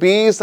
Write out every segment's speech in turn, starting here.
20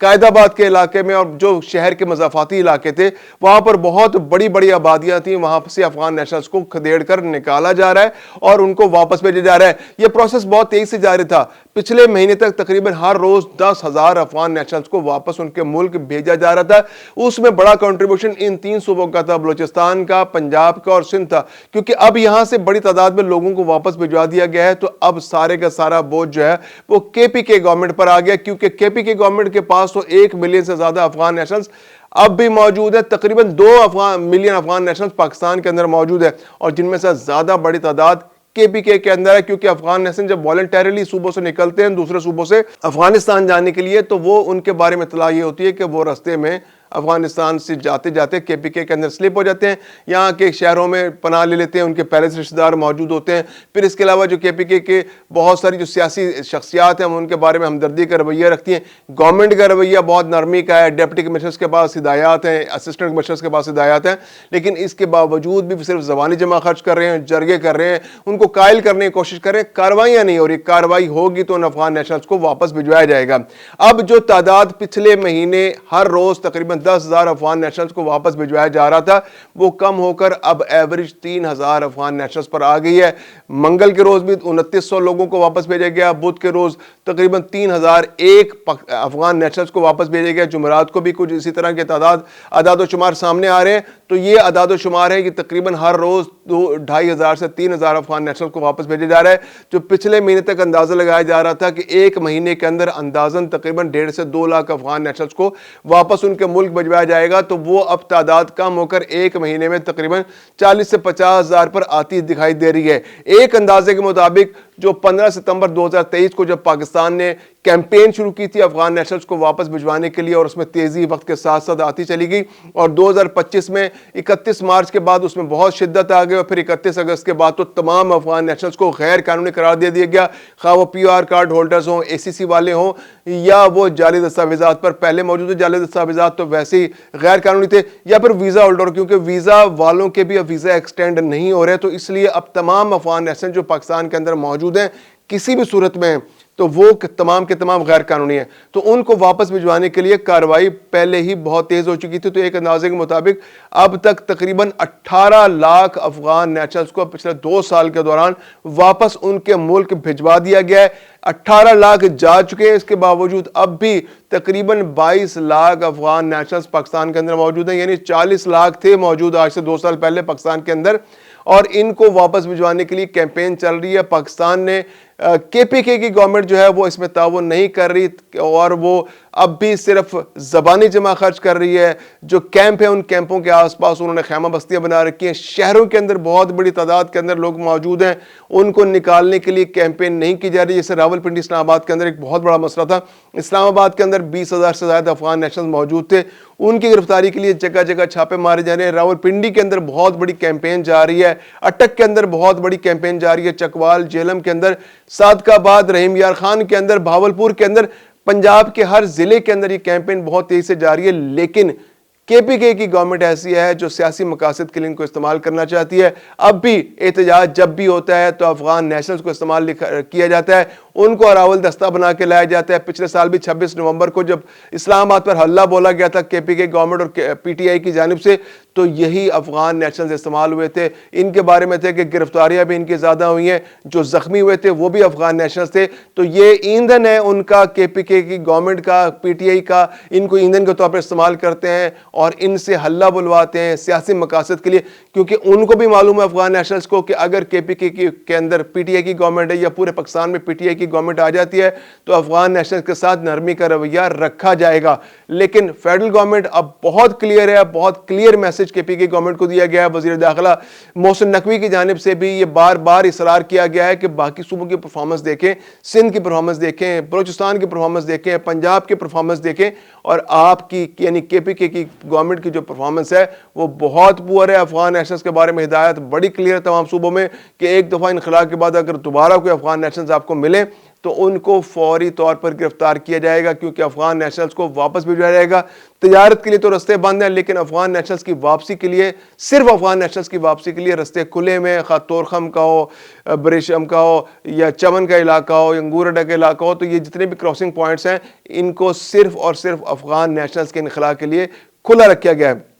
قائد آباد کے علاقے میں اور جو شہر کے مضافاتی علاقے تھے وہاں پر بہت بڑی بڑی آبادیاں تھیں, وہاں سے افغان نیشنلز کو کھدیڑ کر نکالا جا رہا ہے اور ان کو واپس بھیجا جا رہا ہے. یہ پروسیس بہت تیزی سے جاری تھا. پچھلے مہینے تک تقریباً ہر روز 10,000 افغان نیشنلز کو واپس ان کے ملک بھیجا جا رہا تھا. اس میں بڑا کنٹریبیوشن ان 3 صوبوں کا تھا, بلوچستان کا, پنجاب کا اور سندھ تھا, کیونکہ اب یہاں سے بڑی تعداد میں لوگوں کو واپس بھجوا دیا گیا ہے. تو اب سارے کا سارا بوجھ جو ہے وہ کے پی کے گورنمنٹ پر آ گیا, کیونکہ کے پی کے گورنمنٹ کے پاس تو 1 ملین سے زیادہ افغان نیشنلز اب بھی موجود ہے. تقریباً 2 ملین افغان نیشنلز پاکستان کے اندر موجود ہے, اور جن میں سے زیادہ بڑی تعداد کے پی کے اندر ہے, کیونکہ افغان نیشن جب والنٹیرلی صوبوں سے نکلتے ہیں دوسرے صوبوں سے افغانستان جانے کے لیے, تو وہ ان کے بارے میں اطلاع یہ ہوتی ہے کہ وہ رستے میں افغانستان سے جاتے جاتے کے پی کے اندر سلپ ہو جاتے ہیں, یہاں کے شہروں میں پناہ لے لیتے ہیں, ان کے پہلے سے رشتہ دار موجود ہوتے ہیں. پھر اس کے علاوہ جو کے پی کے بہت ساری جو سیاسی شخصیات ہیں ان کے بارے میں ہمدردی کا رویہ رکھتی ہیں. گورنمنٹ کا رویہ بہت نرمی کا ہے, ڈپٹی کمشنرز کے پاس ہدایات ہیں, اسسٹنٹ کمشنرز کے پاس ہدایات ہیں, لیکن اس کے باوجود بھی صرف زبانی جمع خرچ کر رہے ہیں, جرگے کر رہے ہیں, ان کو قائل کرنے کی کوشش کر رہے ہیں. کاروائیاں نہیں ہو رہی. کاروائی ہوگی تو ان افغان نیشنلز کو واپس بھجوایا جائے گا. اب جو تعداد پچھلے مہینے ہر روز تقریباً 10,000 افغان نیشنلز کو واپس بھجوایا جا رہا تھا, وہ کم ہو کر اب ایوریج 3,000 افغان نیشنلز پر آ گئی ہے. منگل کے روز بھی 2900 لوگوں کو واپس بھیجا گیا, بدھ کے روز تقریباً 3,001 افغان نیشنلز کو واپس بھیجا گیا, جمعرات کو بھی کچھ اسی طرح کے اعداد و شمار سامنے آ رہے ہیں. تو یہ اعداد و شمار ہے کہ تقریباً ہر روز 2,500 سے 3,000 افغان نیشنلز کو واپس بھیجا جا رہا ہے, جو پچھلے مہینے تک اندازہ لگایا جا رہا تھا کہ ایک مہینے کے اندر اندازاً تقریباً 1.5 سے 2 لاکھ افغان نیشنلز کو واپس ان کے ملک بھجوایا جائے گا. تو وہ اب تعداد کم ہو کر ایک مہینے میں تقریباً 40 سے 50,000 پر آتی دکھائی دے رہی ہے. ایک اندازے کے مطابق جو 15 ستمبر 2023 کو جب پاکستان نے کیمپین شروع کی تھی افغان نیشنلز کو واپس بھجوانے کے لیے, اور اس میں تیزی وقت کے ساتھ ساتھ آتی چلی گئی, اور 2025 میں 31 مارچ کے بعد اس میں بہت شدت آ گئی, اور پھر 31 اگست کے بعد تو تمام افغان نیشنلز کو غیر قانونی قرار دے دیا گیا, خواہ وہ پی آر کارڈ ہولڈرز ہوں, اے سی سی والے ہوں, یا وہ جعلی دستاویزات پر پہلے موجود تھے. جعلی دستاویزات تو ویسے ہی غیر قانونی تھے, یا پھر ویزا ہولڈر, کیونکہ ویزا والوں کے بھی اب ویزا ایکسٹینڈ نہیں ہو رہے, تو اس لیے اب تمام افغان نیشنل جو پاکستان کے اندر موجود ہیں کسی بھی صورت میں تو وہ تمام کے تمام غیر قانونی ہیں. تو ان کو واپس بھجوانے کے لیے کارروائی پہلے ہی بہت تیز ہو چکی تھی. تو ایک اندازے کے مطابق اب تک تقریباً 18 لاکھ افغان نیشنلز کو پچھلے 2 سال کے دوران واپس ان کے ملک بھجوا دیا گیا ہے. 18 لاکھ جا چکے ہیں, اس کے باوجود اب بھی تقریباً 22 لاکھ افغان نیشنلز پاکستان کے اندر موجود ہیں, یعنی 40 لاکھ تھے موجود آج سے 2 سال پہلے پاکستان کے اندر, اور ان کو واپس بھجوانے کے لیے کیمپین چل رہی ہے. پاکستان نے کے پی کے کی گورنمنٹ جو ہے وہ اس میں تعاون نہیں کر رہی, اور وہ اب بھی صرف زبانی جمع خرچ کر رہی ہے. جو کیمپ ہیں ان کیمپوں کے آس پاس انہوں نے خیمہ بستیاں بنا رکھی ہیں, شہروں کے اندر بہت بڑی تعداد کے اندر لوگ موجود ہیں, ان کو نکالنے کے لیے کیمپین نہیں کی جا رہی. جیسے راولپنڈی اسلام آباد کے اندر ایک بہت بڑا مسئلہ تھا, اسلام آباد کے اندر 20,000 سے زیادہ افغان نیشنل موجود تھے, ان کی گرفتاری کے لیے جگہ جگہ چھاپے مارے جا رہے ہیں. راولپنڈی کے اندر بہت بڑی کیمپین جا رہی ہے, اٹک کے اندر بہت بڑی کیمپین جا رہی ہے, چکوال جیلم کے اندر, صادق آباد, رحیم یار خان کے اندر, بھاولپور کے اندر, پنجاب کے ہر ضلع کے اندر یہ کیمپین بہت تیزی سے جاری ہے. لیکن کے پی کے کی گورنمنٹ ایسی ہے جو سیاسی مقاصد کے لیے ان کو استعمال کرنا چاہتی ہے. اب بھی احتجاج جب بھی ہوتا ہے تو افغان نیشنلز کو استعمال کیا جاتا ہے, ان کو اراول دستہ بنا کے لایا جاتا ہے. پچھلے سال بھی 26 نومبر کو جب اسلام آباد پر حلہ بولا گیا تھا کے پی کے گورنمنٹ اور پی ٹی آئی کی جانب سے, تو یہی افغان نیشنلز استعمال ہوئے تھے. ان کے بارے میں تھے کہ گرفتاریاں بھی ان کی زیادہ ہوئی ہیں, جو زخمی ہوئے تھے وہ بھی افغان نیشنلز تھے. تو یہ ایندھن ہے ان کا, کے پی کے کی گورنمنٹ کا, پی ٹی آئی کا, ان کو ایندھن کے طور پر استعمال کرتے ہیں اور ان سے حلہ بلواتے ہیں سیاسی مقاصد کے لیے. کیونکہ ان کو بھی معلوم ہے افغان نیشنلز کو کہ اگر کے پی کے اندر پی ٹی آئی کی گورنمنٹ ہے یا پورے پاکستان میں پی ٹی آئی کی گورنمنٹ آ جاتی ہے تو افغان نیشنلز کے ساتھ نرمی کا رویہ رکھا جائے گا. لیکن فیڈرل گورنمنٹ اب بہت کلیئر ہے, بہت کلیئر میسج کے پی کے گورنمنٹ کو دیا گیا ہے. وزیر داخلہ محسن نقوی کی جانب سے بھی یہ بار بار اصرار کیا گیا ہے کہ باقی صوبوں کی پرفارمنس دیکھیں, سندھ کی پرفارمنس دیکھیں, بلوچستان کی پرفارمنس دیکھیں, پنجاب کی پرفارمنس دیکھیں, اور آپ کی یعنی کے پی کے کی گورنمنٹ کی جو پرفارمنس ہے وہ بہت پور ہے. افغان نیشنلز کے بارے میں ہدایت بڑی کلیئر ہے تمام صوبوں میں کہ ایک دفعہ انخلا کے بعد اگر دوبارہ کوئی افغان نیشنلز آپ کو ملے تو ان کو فوری طور پر گرفتار کیا جائے گا، کیونکہ افغان نیشنلز کو واپس بھیجا جائے گا۔ تجارت کے لیے تو رستے بند ہیں، لیکن افغان نیشنلز کی واپسی کے لیے، صرف افغان نیشنلز کی واپسی کے لیے رستے کھلے میں، خواہ تورخم کا ہو، بریشم کا ہو، یا چمن کا علاقہ ہو، انگور اڈا کا علاقہ ہو، تو یہ جتنے بھی کراسنگ پوائنٹس ہیں ان کو صرف اور صرف افغان نیشنلز کے انخلاء کے لیے کھلا رکھا گیا ہے۔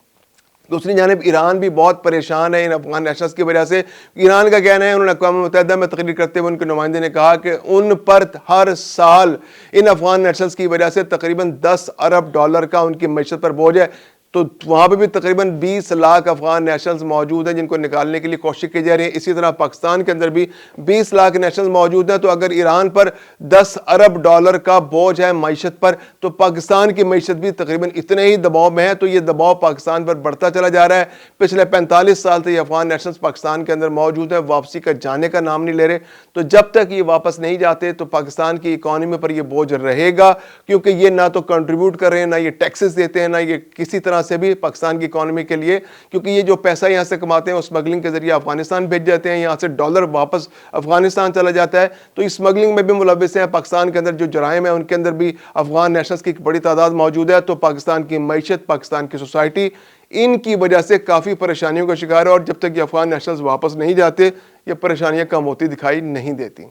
دوسری جانب ایران بھی بہت پریشان ہے ان افغان نیشنلز کی وجہ سے۔ ایران کا کہنا ہے، انہوں نے اقوام متحدہ میں تقریر کرتے ہوئے ان کے نمائندے نے کہا کہ ان پر ہر سال ان افغان نیشنلز کی وجہ سے تقریباً $10 ارب کا ان کی معیشت پر بوجھ ہے۔ تو وہاں پہ بھی تقریباً 20 لاکھ افغان نیشنلز موجود ہیں جن کو نکالنے کے لیے کوشش کی جا رہی ہے۔ اسی طرح پاکستان کے اندر بھی 20 لاکھ نیشنلز موجود ہیں۔ تو اگر ایران پر $10 ارب کا بوجھ ہے معیشت پر، تو پاکستان کی معیشت بھی تقریباً اتنے ہی دباؤ میں ہے۔ تو یہ دباؤ پاکستان پر بڑھتا چلا جا رہا ہے۔ پچھلے 45 سال سے یہ افغان نیشنلز پاکستان کے اندر موجود ہیں، واپسی کا جانے کا نام نہیں لے رہے۔ تو جب تک یہ واپس نہیں جاتے تو پاکستان کی اکانومی پر یہ بوجھ رہے گا، کیونکہ یہ نہ تو کنٹریبیوٹ کر رہے ہیں، نہ یہ ٹیکسز دیتے ہیں، نہ یہ کسی طرح سے بھی پاکستان کی اکانومی کے لیے، کیونکہ یہ جو پیسہ یہاں سے کماتے ہیں وہ اسمگلنگ کے ذریعے افغانستان بھیج جاتے ہیں، یہاں سے ڈالر واپس افغانستان چلا جاتا ہے۔ تو اس اسمگلنگ میں بھی ملوث ہیں۔ پاکستان کے اندر جو جرائم ہیں ان کے اندر بھی افغان نیشنلز کی ایک بڑی تعداد موجود ہے۔ تو پاکستان کی معیشت، پاکستان کی سوسائٹی ان کی وجہ سے کافی پریشانیوں کا شکار ہے، اور جب تک یہ افغان نیشنلز واپس نہیں جاتے یہ پریشانیاں کم ہوتی دکھائی نہیں دیتی۔